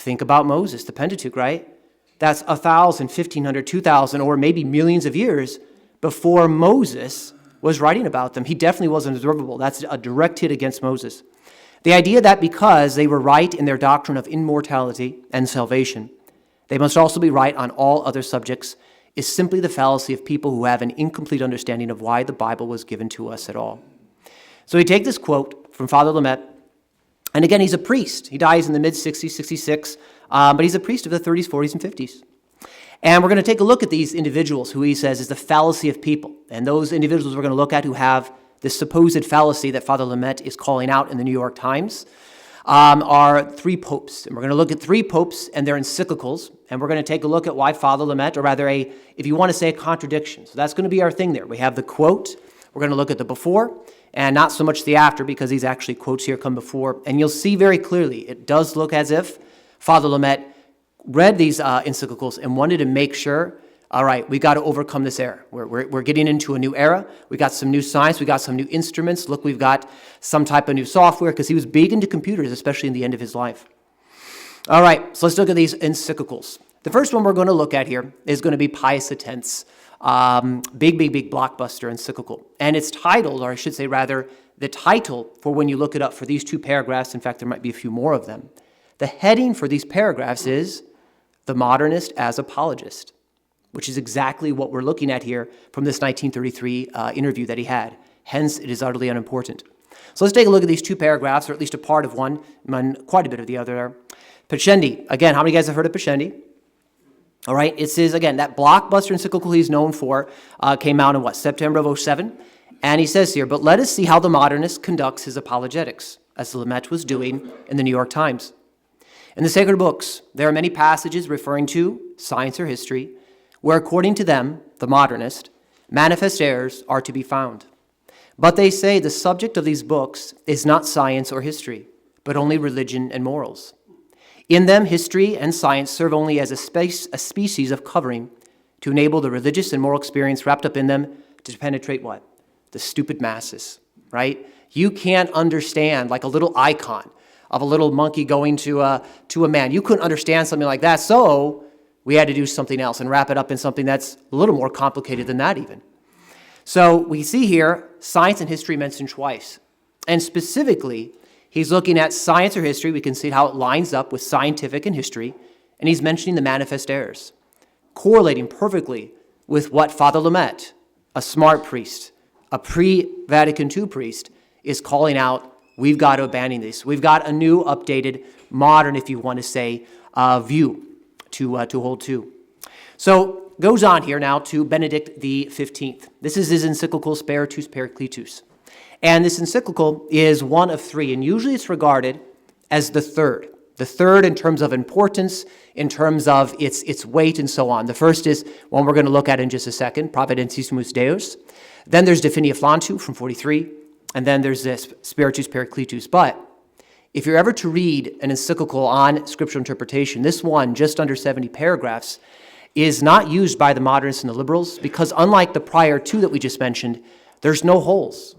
Think about Moses, the Pentateuch, right? That's 1,000, 1,500, 2,000, or maybe millions of years before Moses was writing about them. He definitely wasn't observable. That's a direct hit against Moses. The idea that because they were right in their doctrine of immortality and salvation, they must also be right on all other subjects is simply the fallacy of people who have an incomplete understanding of why the Bible was given to us at all. So we take this quote from Father Lament, and again, he's a priest. He dies in the mid-60s, 66, but he's a priest of the 30s, 40s, and 50s. And we're going to take a look at these individuals who he says is the fallacy of people. And those individuals we're going to look at who have this supposed fallacy that Father Lament is calling out in the New York Times are three popes. And we're going to look at three popes and their encyclicals. And we're going to take a look at why Father Lament, or rather if you want to say a contradiction. So that's going to be our thing there. We have the quote. We're going to look at the before and not so much the after, because these actually quotes here come before. And you'll see very clearly, it does look as if Father Lament read these encyclicals and wanted to make sure, all right, we got to overcome this era. We're getting into a new era. We got some new science. We got some new instruments. Look, we've got some type of new software, because he was big into computers, especially in the end of his life. All right, so let's look at these encyclicals. The first one we're going to look at here is going to be Pius X's big blockbuster encyclical. And it's titled, or I should say rather, the title for when you look it up for these two paragraphs, in fact, there might be a few more of them. The heading for these paragraphs is The Modernist as Apologist, which is exactly what we're looking at here from this 1933 interview that he had. Hence, it is utterly unimportant. So let's take a look at these two paragraphs, or at least a part of one, and quite a bit of the other. Pascendi. Again, how many guys have heard of Pascendi? All right, it says, again, that blockbuster encyclical he's known for came out in, September of 2007? And he says here, but let us see how the modernist conducts his apologetics, as Lament was doing in the New York Times. In the sacred books, there are many passages referring to science or history, where, according to them, the modernist, manifest errors are to be found. But they say the subject of these books is not science or history, but only religion and morals. In them, history and science serve only as a species of covering to enable the religious and moral experience wrapped up in them to penetrate what? The stupid masses, right? You can't understand, like a little icon of a little monkey going to a man. You couldn't understand something like that, so we had to do something else and wrap it up in something that's a little more complicated than that even. So we see here science and history mentioned twice. And specifically, he's looking at science or history. We can see how it lines up with scientific and history. And he's mentioning the manifest errors, correlating perfectly with what Father Lament, a smart priest, a pre-Vatican II priest, is calling out. We've got to abandon this. We've got a new, updated, modern, if you want to say, view to hold to. So goes on here now to Benedict XV. This is his encyclical Spiritus Pericletus. And this encyclical is one of three, and usually it's regarded as the third in terms of importance, in terms of its weight and so on. The first is one we're going to look at in just a second, Providentissimus Deus. Then there's De Finia Flantu from 43, and then there's this Spiritus Pericletus. But if you're ever to read an encyclical on scriptural interpretation, this one, just under 70 paragraphs, is not used by the modernists and the liberals, because unlike the prior two that we just mentioned, there's no holes.